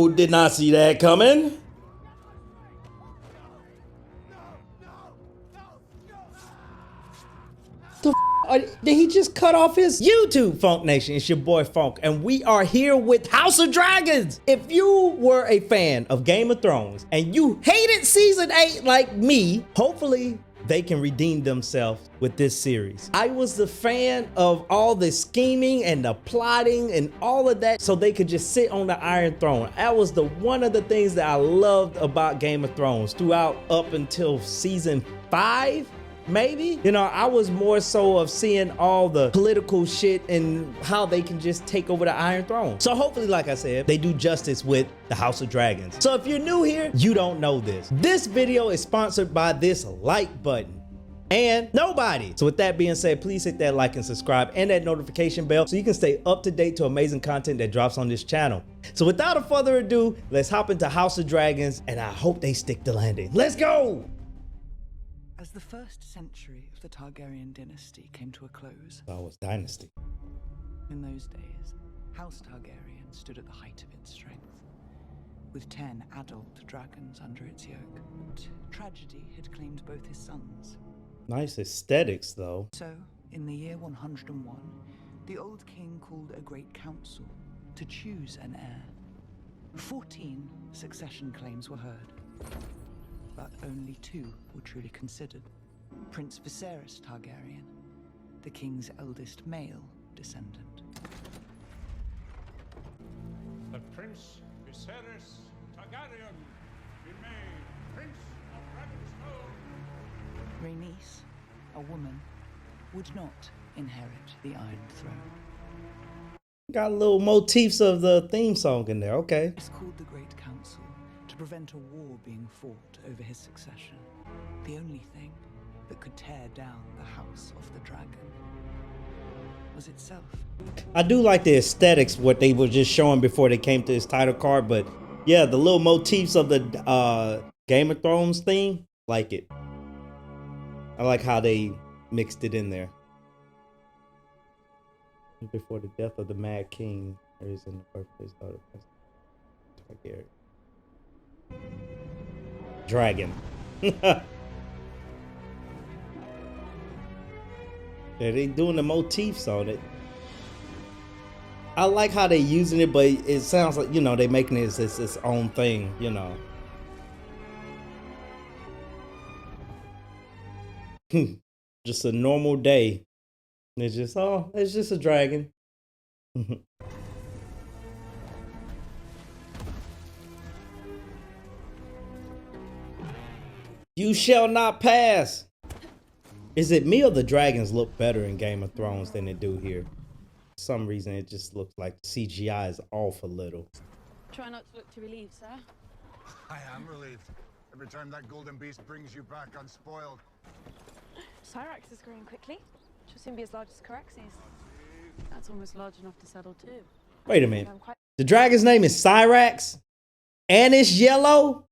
Oh, did not see that coming. Did he just cut off his YouTube? Funk Nation, it's your boy Funk, and we are here with House of Dragons. If you were a fan of Game of Thrones and you hated season 8 like me, hopefully they can redeem themselves with this series. I was the fan of all the scheming and the plotting and all of that so they could just sit on the Iron Throne. That was one of the things that I loved about Game of Thrones throughout up until season 5. Maybe, you know, I was more so of seeing all the political shit and how they can just take over the Iron Throne. So hopefully, like I said, they do justice with the House of Dragons. So if you're new here, you don't know this. This video is sponsored by this like button and nobody. So with that being said, please hit that like and subscribe and that notification bell so you can stay up to date to amazing content that drops on this channel. So without further ado, let's hop into House of Dragons and I hope they stick the landing. Let's go! As the first century of the Targaryen dynasty came to a close, That was dynasty. in those days, House Targaryen stood at the height of its strength, with 10 adult dragons under its yoke. But tragedy had claimed both his sons. Nice aesthetics though. So, in the year 101, the old king called a great council to choose an heir. 14 succession claims were heard, but only 2 were truly considered. Prince Viserys Targaryen, the king's eldest male descendant. The Prince Viserys Targaryen be made Prince of Dragonstone. Rhaenys, a woman, would not inherit the Iron Throne. Got little motifs of the theme song in there. Okay. It's called the Great Council to prevent a war being fought over his succession. The only thing that could tear down the House of the Dragon was itself. I do like the aesthetics, what they were just showing before they came to his title card, but yeah, the little motifs of the Game of Thrones theme, like it. I like how they mixed it in there. Before the death of the Mad King, there is in the birthplace daughter Targaryen. Dragon. Yeah, they doing the motifs on it. I like how they using it, but it sounds like, you know, they making it its own thing, you know. Just a normal day. It's just, oh, it's just a dragon. You shall not pass. Is it me or the dragons look better in Game of Thrones than they do here? For some reason, it just looks like CGI is off a little. Try not to look too relieved, sir. I am relieved. Every time that golden beast brings you back unspoiled. Syrax is growing quickly. She'll soon be as large as Caraxes. That's almost large enough to settle too. Wait a minute. The dragon's name is Syrax? And it's yellow?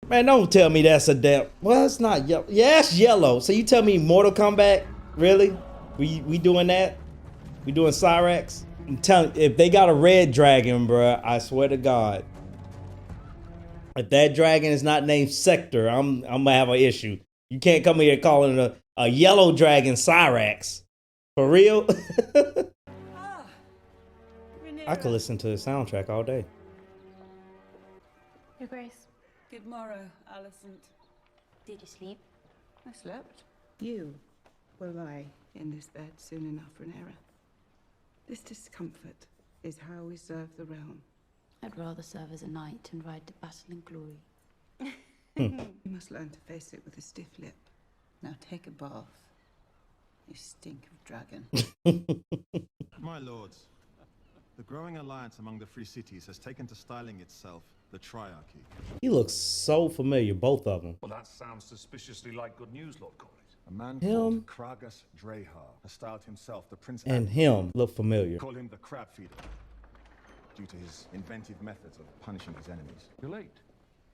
Man, don't tell me that's a damn... Well, it's not yellow. Yeah, it's yellow. So you tell me Mortal Kombat? Really? We doing that? We doing Syrax? I'm telling you, if they got a red dragon, bruh, I swear to God. If that dragon is not named Sector, I'm gonna have an issue. You can't come here calling it a yellow dragon Syrax. For real? I could listen to the soundtrack all day. Your Grace. Good morrow, Alicent. Did you sleep? I slept. You will lie in this bed soon enough, Rhaenyra. This discomfort is how we serve the realm. I'd rather serve as a knight and ride to battle in glory. You must learn to face it with a stiff lip. Now take a bath. You stink of dragon. My lords, the growing alliance among the free cities has taken to styling itself the Triarchy. He looks so familiar, both of them. Well, that sounds suspiciously like good news, Lord Corlys. A man Him. called Kragas Drahar has styled himself the Prince And him look familiar. Call him the Crab Feeder, due to his inventive methods of punishing his enemies. You're late.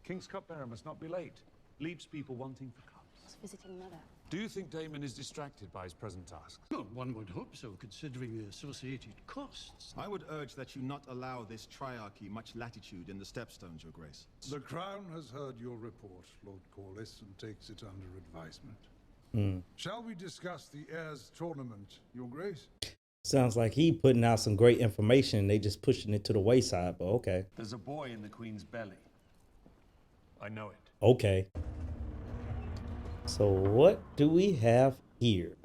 King's cupbearer must not be late. Leaves people wanting for cups. I was visiting Mother. Do you think Daemon is distracted by his present tasks? Well, one would hope so, considering the associated costs. I would urge that you not allow this Triarchy much latitude in the stepstones, Your Grace. The Crown has heard your report, Lord Corlys, and takes it under advisement. Shall we discuss the Heirs tournament, Your Grace? Sounds like he putting out some great information. They just pushing it to the wayside, but okay. There's a boy in the Queen's belly. I know it. Okay. So what do we have here?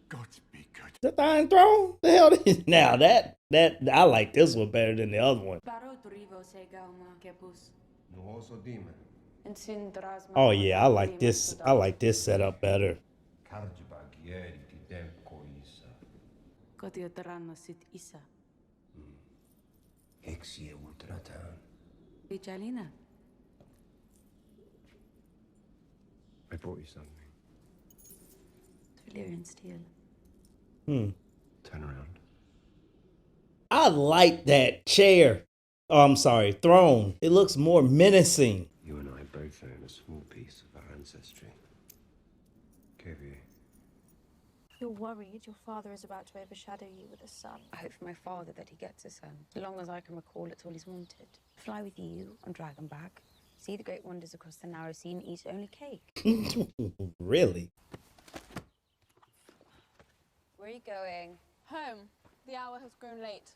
God be good. The Iron Throne? The hell is now that I like this one better than the other one. Oh yeah, I like this. I like this setup better. I brought you something. Turn around. I like that chair. Oh, I'm sorry, throne. It looks more menacing. You and I both own a small piece of our ancestry. Kevie. You're worried your father is about to overshadow you with a son. I hope for my father that he gets a son. As long as I can recall, it's all he's wanted. Fly with you on Dragonback. See the great wonders across the narrow sea and eat only cake. Really? Where are you going? Home. The hour has grown late.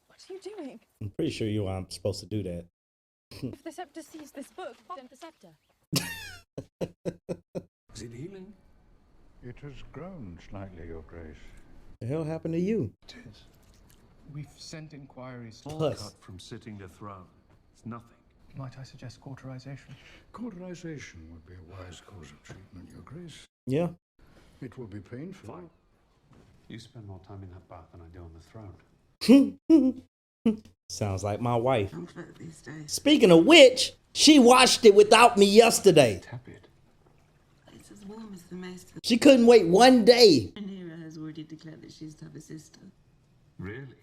What are you doing? I'm pretty sure you aren't supposed to do that. If the scepter sees this book, then the scepter. Is it healing? It has grown slightly, Your Grace. The hell happened to you? It is. We've sent inquiries. Plus. Cut from sitting the throne. It's nothing. Might I suggest cauterization? Cauterization would be a wise course of treatment, Your Grace. Yeah. It will be painful. Fine. You spend more time in that bath than I do on the throne. Sounds like my wife. Comfort these days. Speaking of which, she watched it without me yesterday. Tepid. It's as warm as the maester. She couldn't wait one day. Rhaenyra has already declared that she's to have a sister. Really?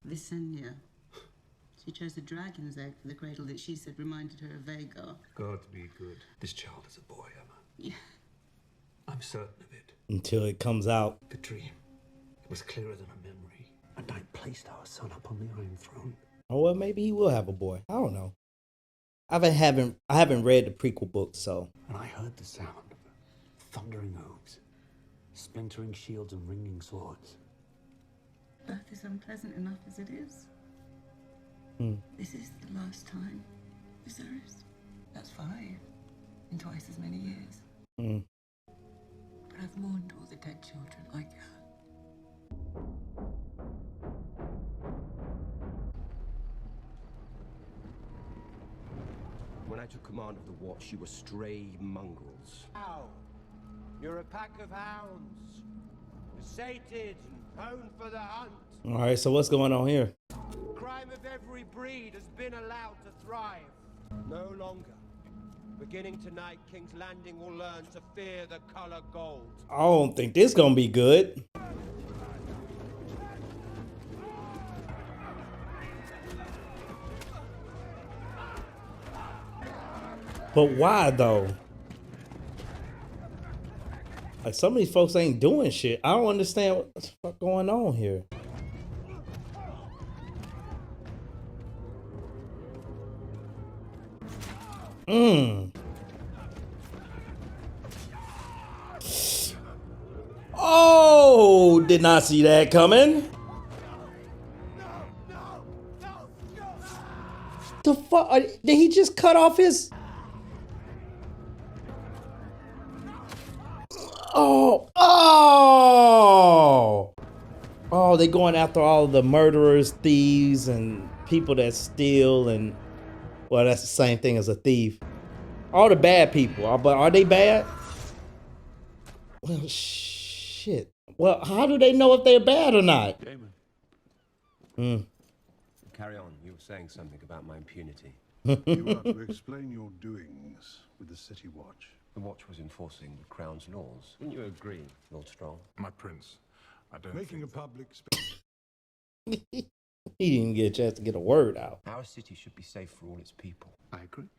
Visenya. She chose the dragon's egg for the cradle that she said reminded her of Vagar. God be good. This child is a boy, Emma. Yeah. I'm certain of it. Until it comes out. The dream. It was clearer than a memory. And I placed our son upon the Iron Throne. Oh well, maybe he will have a boy. I don't know. I haven't read the prequel book, so. And I heard the sound of thundering hooves, splintering shields and ringing swords. Birth is unpleasant enough as it is. This is the last time, Viserys. That's 5 in twice as many years. But I've mourned all the dead children like her. When I took command of the watch, you were stray mongrels. Ow! You're a pack of hounds, sated and prone for the hunt. All right, so what's going on here? Crime of every breed has been allowed to thrive. No longer. Beginning tonight, King's Landing will learn to fear the color gold. I don't think this gonna be good. But why though? Like some of these folks ain't doing shit. I don't understand what's the fuck going on here. Oh, did not see that coming. The fuck? Did he just cut off his? Oh, they going after all the murderers, thieves, and people that steal, and well, that's the same thing as a thief. All the bad people, but are they bad? Well, shit. Well, how do they know if they're bad or not? Daemon. Carry on. You were saying something about my impunity. You are to explain your doings with the City Watch. The Watch was enforcing the Crown's laws. Wouldn't you agree, Lord Strong? My prince, I don't Making a public space. He didn't get a chance to get a word out. Our city should be safe for all its people. I agree.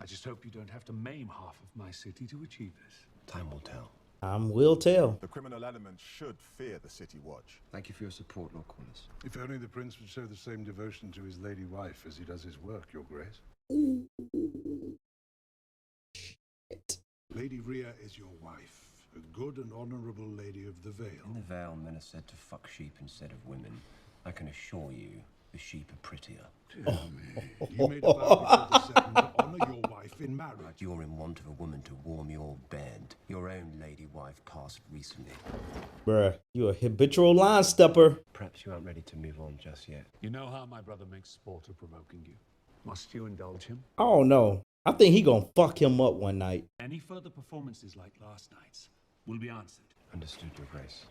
I just hope you don't have to maim half of my city to achieve this. Time will tell. Time will tell. The criminal element should fear the City Watch. Thank you for your support, Lord Corliss. If only the prince would show the same devotion to his lady wife as he does his work, Your Grace. Lady Rhea is your wife, a good and honorable lady of the Vale. In the Vale, men are said to fuck sheep instead of women. I can assure you, the sheep are prettier. Dear me. You made a vow before the seven to honor your wife in marriage. But you're in want of a woman to warm your bed. Your own lady wife passed recently. Bruh, you a habitual line stepper. Perhaps you aren't ready to move on just yet. You know how my brother makes sport of provoking you. Must you indulge him? Oh no. I think he gonna fuck him up one night. Any further performances like last night's will be answered. Understood, Your Grace.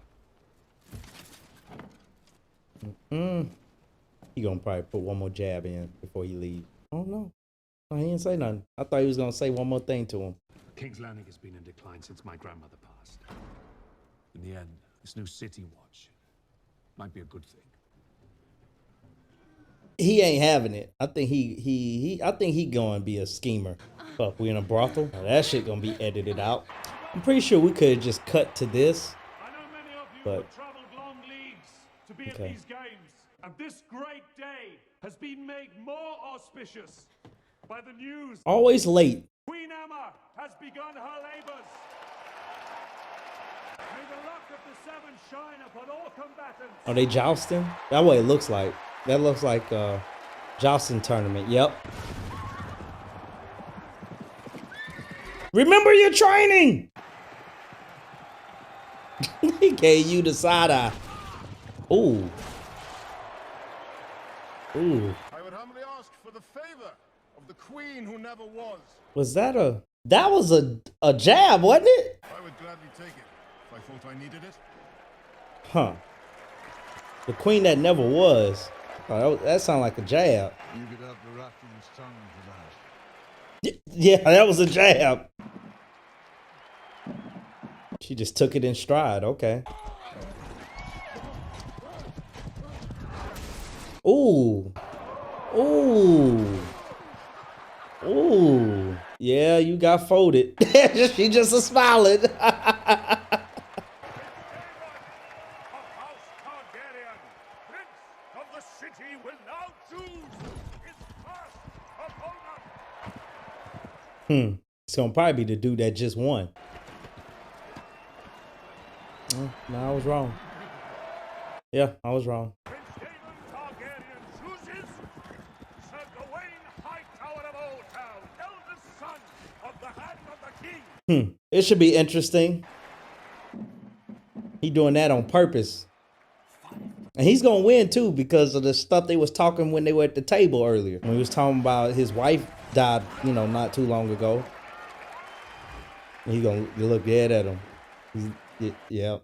He gonna probably put one more jab in before he leaves. Oh no. Oh, he didn't say nothing. I thought he was gonna say one more thing to him. King's Landing has been in decline since my grandmother passed. In the end, this new City Watch might be a good thing. He ain't having it. I think I think he gonna be a schemer. Fuck, we in a brothel? Now, that shit gonna be edited out. I'm pretty sure we could have just cut to this. I know many of you But have traveled long leagues to be at these games, and this great day has been made more auspicious by the news. Always late. Queen Emma has begun her labors. May the luck of the seven shine upon all combatants. Are they jousting? That way it looks like. That looks like a jousting tournament. Yep. Remember your training. He gave you the side eye. Ooh. Ooh. I would humbly ask for the favor of the queen who never was. Was that a... That was a jab, wasn't it? I would gladly take it if I thought I needed it. Huh. The queen that never was. Oh, that sounded like a jab. You could have the ruffian's tongue for that. Yeah, that was a jab. She just took it in stride. Okay. Ooh. Ooh. Ooh. Yeah, you got folded. She just a smiling. House Targaryen, Prince of the city, will now choose his first opponent. It's gonna probably be the dude that just won. No, I was wrong. Yeah, I was wrong. Prince Daemon Targaryen chooses Sir Gawain Hightower of Old Town, eldest son of the Hand of the King. It should be interesting. He doing that on purpose. And he's gonna win too because of the stuff they was talking when they were at the table earlier. When he was talking about his wife died, you know, not too long ago. And he gonna look dead at him. Yeah.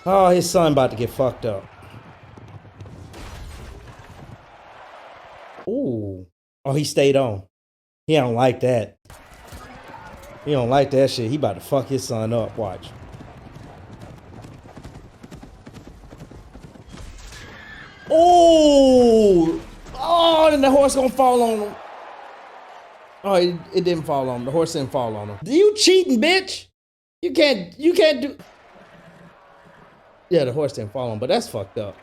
Oh, his son about to get fucked up. Ooh. Oh, he stayed on. He don't like that. He don't like that shit. He about to fuck his son up. Watch. Oh! Oh, and the horse gonna fall on him. Oh, it didn't fall on him. The horse didn't fall on him. You cheating, bitch! You can't do... Yeah, the horse didn't fall on him, but that's fucked up.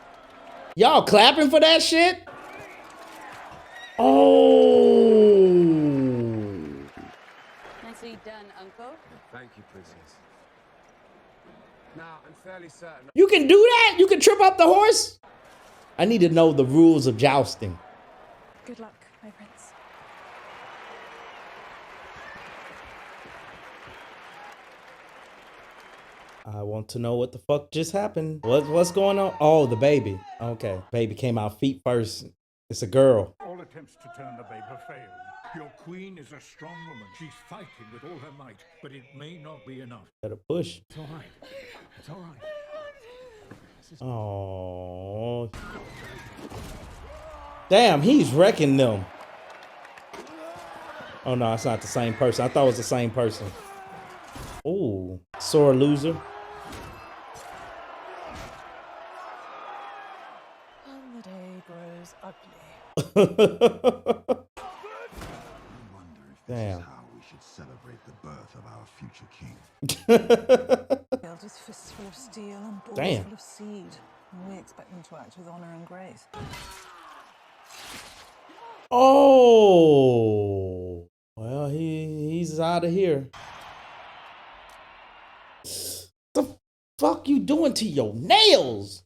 Y'all clapping for that shit? Oh! Nicely done, Uncle. Thank you, Princess. Now, I'm fairly certain. You can do that? You can trip up the horse? I need to know the rules of jousting. Good luck, my prince. I want to know what the fuck just happened. What's going on? Oh, the baby. Okay. Baby came out feet first. It's a girl. All attempts to turn the baby failed. Your queen is a strong woman. She's fighting with all her might, but it may not be enough. Better push. It's all right. It's all right. Oh. Damn, he's wrecking them. Oh no, it's not the same person. I thought it was the same person. Ooh, sore loser. And the day grows ugly. This Damn. is how we should celebrate the birth of our future king. Built with fists full of steel and balls Damn. full of seed. And we expect them to act with honor and grace. Oh, well, he's out of here. The fuck you doing to your nails?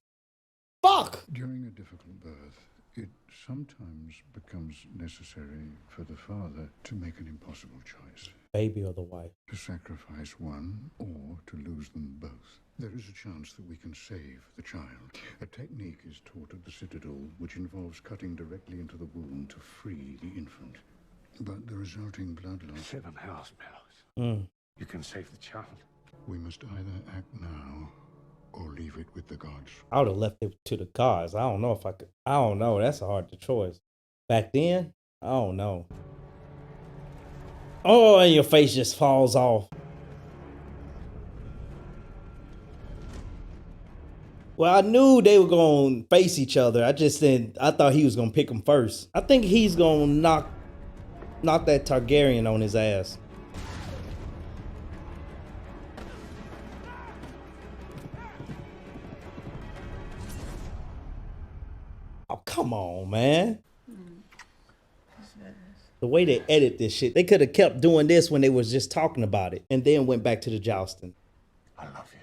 Fuck. During a difficult birth, it sometimes becomes necessary for the father to make an impossible choice. Baby or the wife? To sacrifice one or to lose them both. There is a chance that we can save the child. A technique is taught at the Citadel which involves cutting directly into the womb to free the infant. But the resulting blood loss... 7 house bellows. Mm. You can save the child. We must either act now or leave it with the gods. I would have left it to the gods. I don't know if I could. I don't know. That's a hard choice. Back then, I don't know. Oh, and your face just falls off. Well, I knew they were going to face each other. I thought he was going to pick him first. I think he's going to knock that Targaryen on his ass. Oh, come on, man. The way they edit this shit, they could have kept doing this when they was just talking about it and then went back to the jousting. I love you.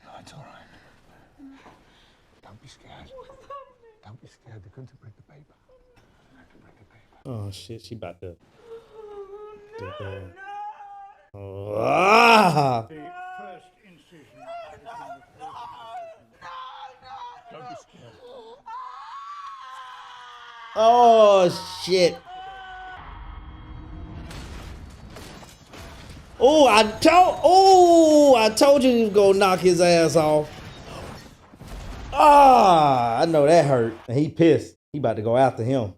No, it's all right. Don't be scared. Don't be scared. They're going to break the paper. They're going to break the paper. Oh, shit. She about to... Oh, ah! The first incision. Don't be scared. Oh, shit. Oh, I told you he was gonna knock his ass off. Ah, I know that hurt. And he pissed. He about to go after him.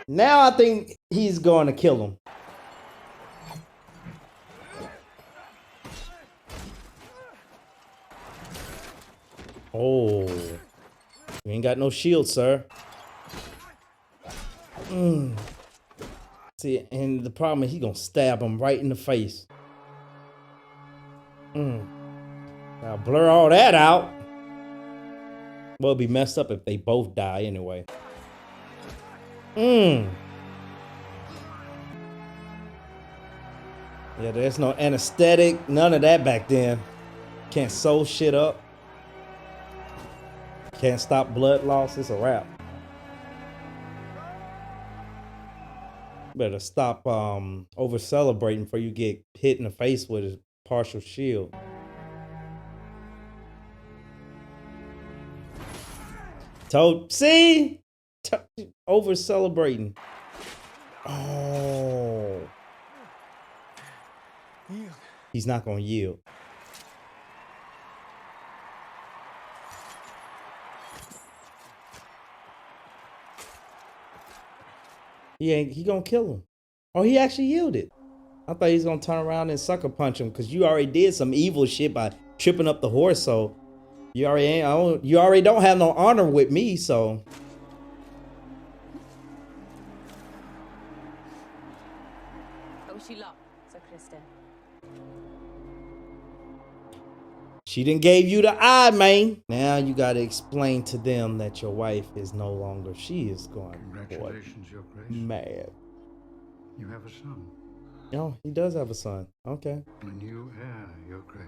Now I think he's going to kill him. Oh, you ain't got no shield, sir. See, and the problem is he's gonna stab him right in the face. Now blur all that out. Well, it'd be messed up if they both die anyway. Yeah, there's no anesthetic, none of that back then. Can't sew shit up. Can't stop blood loss. It's a wrap. Better stop over celebrating before you get hit in the face with a partial shield. See? Over celebrating. Oh. He's not gonna yield. He gonna kill him. Oh, he actually yielded. I thought he was gonna turn around and sucker punch him because you already did some evil shit by tripping up the horse. So you already don't have no honor with me. So Oh, she locked, so Kristen. she didn't gave you the eye, man. Now you gotta explain to them that your wife is no longer. She is going. Congratulations, Your Grace. Mad. You have a son. Oh, he does have a son. Okay. A new heir, Your Grace.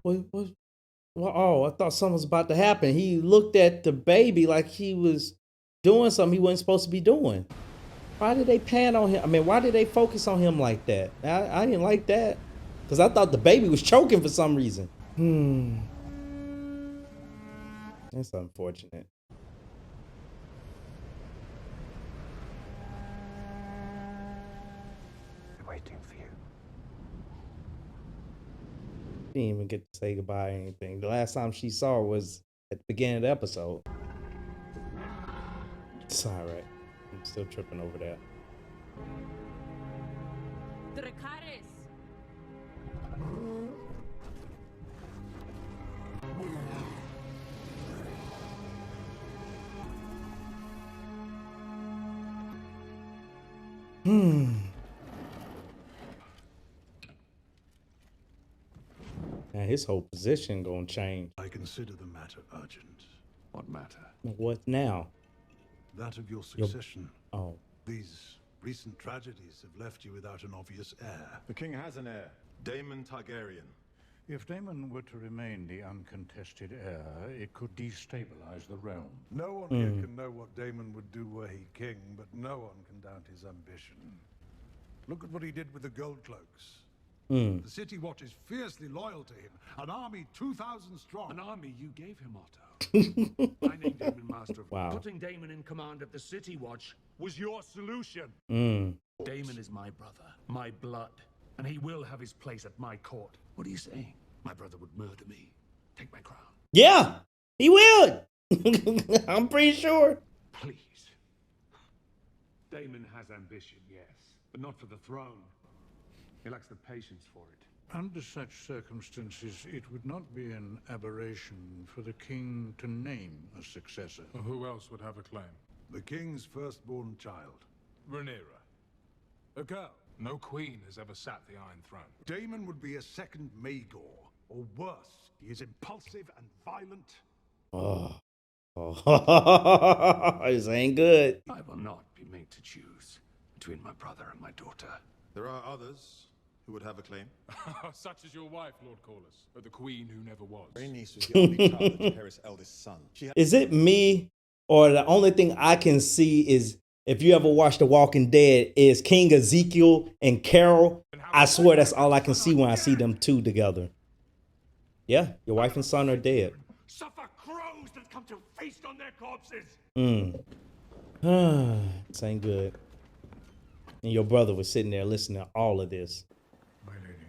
What? Oh, I thought something was about to happen. He looked at the baby like he was doing something he wasn't supposed to be doing. Why did they pan on him? I mean, why did they focus on him like that? I didn't like that. Because I thought the baby was choking for some reason. That's unfortunate. They're waiting for you. She didn't even get to say goodbye or anything. The last time she saw her was at the beginning of the episode. It's alright. I'm still tripping over that. Dracarys. Now his whole position gonna change. I consider the matter urgent. What matter? What now? That of your succession. Oh. These recent tragedies have left you without an obvious heir. The king has an heir, Daemon Targaryen. If Daemon were to remain the uncontested heir, it could destabilize the realm. No one here can know what Daemon would do were he king, but no one can doubt his ambition. Look at what he did with the Gold Cloaks. The City Watch is fiercely loyal to him. An army 2,000 strong. An army you gave him, Otto. I named Daemon Master of Wow. Putting Daemon in command of the City Watch was your solution. Daemon is my brother, my blood, and he will have his place at my court. What are you saying? My brother would murder me. Take my crown. Yeah, he will. I'm pretty sure. Please. Daemon has ambition, yes, but not for the throne. He lacks the patience for it. Under such circumstances, it would not be an aberration for the king to name a successor. Who else would have a claim? The king's firstborn child. Rhaenyra. A girl. No queen has ever sat the Iron Throne. Daemon would be a second Maegor, or worse. He is impulsive and violent. This ain't good. I will not be made to choose between my brother and my daughter. There are others who would have a claim. Such as your wife, Lord Corlys, or the queen who never was. Rhaenys was the only child of Jaehaerys' eldest son. Is it me, or the only thing I can see is, if you ever watched The Walking Dead, is King Ezekiel and Carol. I swear that's all I can see when I see them two together. Yeah, your wife and son are dead. Suffer crows that come to feast on their corpses. This ain't good. And your brother was sitting there listening to all of this. My lady.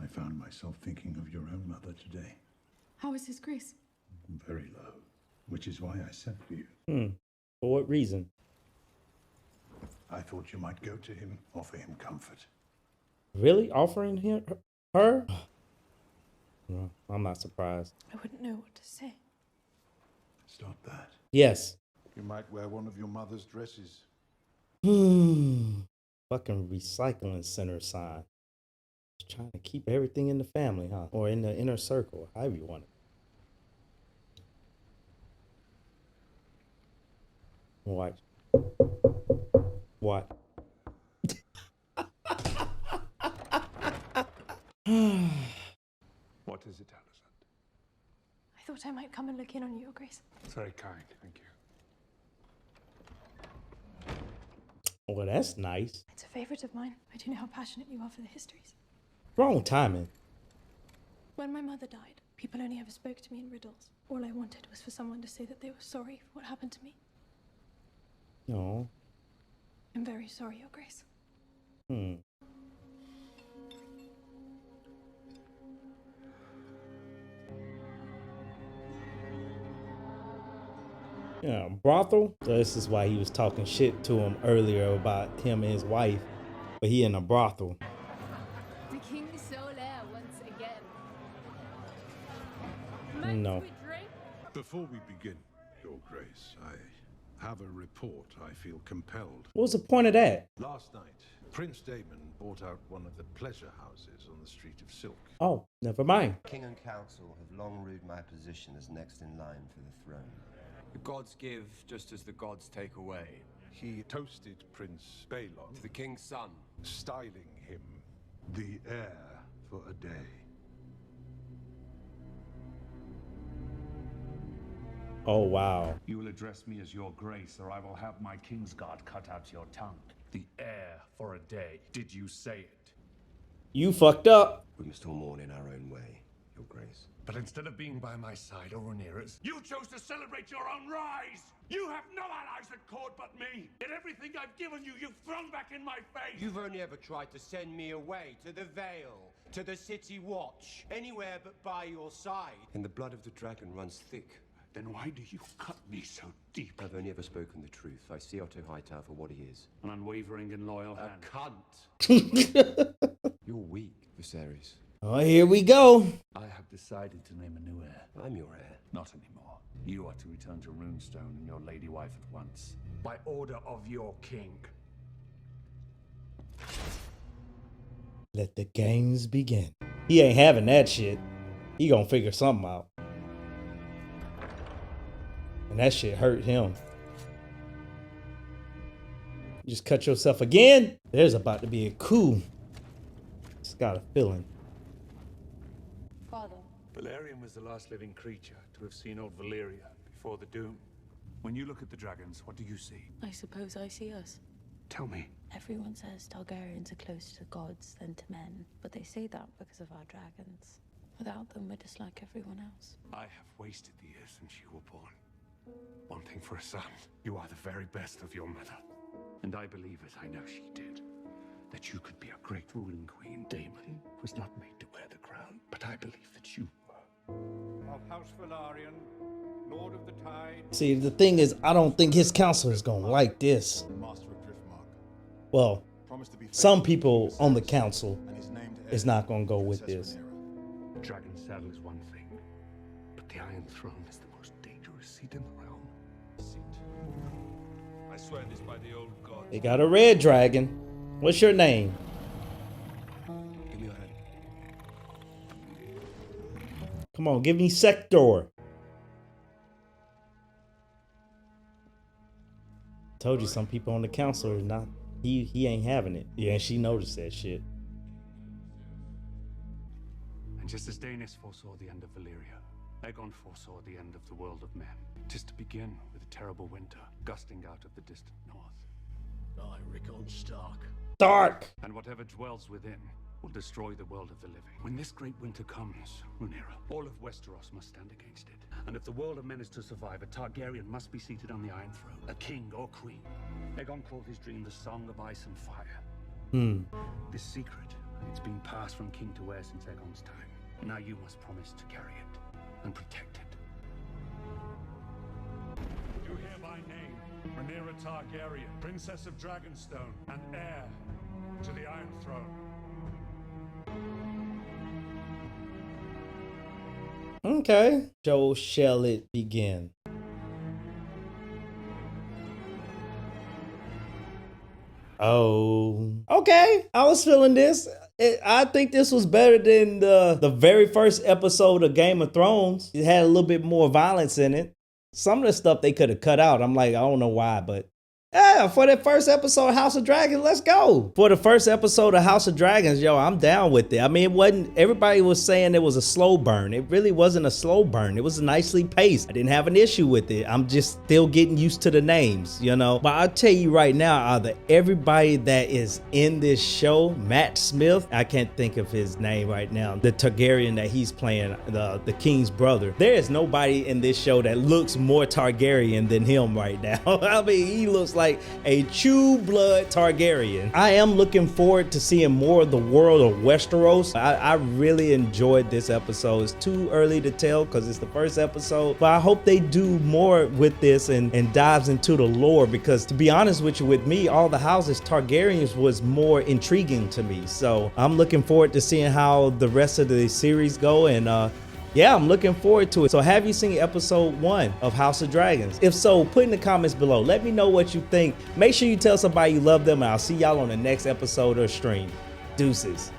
I found myself thinking of your own mother today. How is His Grace? Very low, which is why I sent for you. For what reason? I thought you might go to him, offer him comfort. Really? Offering him her? No, I'm not surprised. I wouldn't know what to say. Stop that. Yes. You might wear one of your mother's dresses. Fucking recycling center sign. Just trying to keep everything in the family, huh? Or in the inner circle, however you want it. Watch. What? What is it, Alicent? I thought I might come and look in on you, Your Grace. It's very kind, thank you. Well, that's nice. It's a favorite of mine. I do know how passionate you are for the histories. Wrong timing. When my mother died, people only ever spoke to me in riddles. All I wanted was for someone to say that they were sorry for what happened to me. No. I'm very sorry, Your Grace. Yeah, brothel. So this is why he was talking shit to him earlier about him and his wife, but he in a brothel. The King Solaire once again. No. Might we drink? Before we begin, Your Grace, I have a report I feel compelled. What was the point of that? Last night, Prince Daemon bought out one of the pleasure houses on the Street of Silk. Oh, never mind. King and council have long rued my position as next in line for the throne. The gods give just as the gods take away. He toasted Prince Balon, To the king's son. styling him the heir for a day. Oh, wow. You will address me as your grace, or I will have my Kingsguard cut out your tongue. The heir for a day. Did you say it? You fucked up. We must all mourn in our own way, Your Grace. But instead of being by my side, or Rhaenyra's, you chose to celebrate your own rise! You have no allies at court but me! Yet everything I've given you, you've thrown back in my face! You've only ever tried to send me away to the Vale, to the City Watch, anywhere but by your side. And the blood of the dragon runs thick Then why do you cut me so deep? I've only ever spoken the truth. I see Otto Hightower for what he is. An unwavering and loyal hand. Cunt! You're weak, Viserys. Oh, here we go. I have decided to name a new heir. I'm your heir. Not anymore. You are to return to Runestone and your lady wife at once. By order of your king. Let the games begin. He ain't having that shit. He gonna figure something out. And that shit hurt him. You just cut yourself again? There's about to be a coup. Just got a feeling. Father. Valerian was the last living creature to have seen old Valyria before the doom. When you look at the dragons, what do you see? I suppose I see us. Tell me. Everyone says Targaryens are closer to gods than to men, but they say that because of our dragons. Without them, we're just like everyone else. I have wasted the years since you were born. Wanting for a son, you are the very best of your mother. And I believe, as I know she did, that you could be a great ruling queen. Daemon was not made to wear the crown, but I believe that you were. Of House Targaryen, Lord of the Tide. See, the thing is, I don't think his council is gonna like this. Well, some people on the council is not gonna go with this. The dragon's saddle is one thing, but the Iron Throne is the most dangerous seat in the realm. I swear this by the old god. They got a red dragon. What's your name? Give me your hand. Come on, give me Sector. Told you some people on the council are not. He ain't having it. Yeah, she noticed that shit. And just as Daenerys foresaw the end of Valyria, Aegon foresaw the end of the world of men. Just to begin with a terrible winter, gusting out of the distant north. I, Rickon Stark. Dark! And whatever dwells within will destroy the world of the living. When this great winter comes, Rhaenyra, all of Westeros must stand against it. And if the world of men is to survive, a Targaryen must be seated on the Iron Throne, a king or queen. Aegon called his dream the Song of Ice and Fire. This secret, it's been passed from king to heir since Aegon's time. Now you must promise to carry it and protect it. You hereby name Rhaenyra Targaryen, Princess of Dragonstone, and heir to the Iron Throne. Okay. So shall it begin? Oh. Okay. I was feeling this. I think this was better than the very first episode of Game of Thrones. It had a little bit more violence in it. Some of the stuff they could have cut out. I'm like, I don't know why, but yeah, for that first episode of House of Dragons, let's go. For the first episode of House of Dragons, yo, I'm down with it. I mean, it wasn't, everybody was saying it was a slow burn. It really wasn't a slow burn. It was nicely paced. I didn't have an issue with it. I'm just still getting used to the names, you know. But I'll tell you right now, out of everybody that is in this show, Matt Smith, I can't think of his name right now, the Targaryen that he's playing, the king's brother. There is nobody in this show that looks more Targaryen than him right now. I mean, he looks like a true blood Targaryen. I am looking forward to seeing more of the world of Westeros. I really enjoyed this episode. It's too early to tell because it's the first episode, but I hope they do more with this and dives into the lore, because to be honest with you, with me, all the houses Targaryens was more intriguing to me. So I'm looking forward to seeing how the rest of the series go, and yeah, I'm looking forward to it. So have you seen episode 1 of House of Dragons? If so, put in the comments below. Let me know what you think. Make sure you tell somebody you love them, and I'll see y'all on the next episode or stream. Deuces.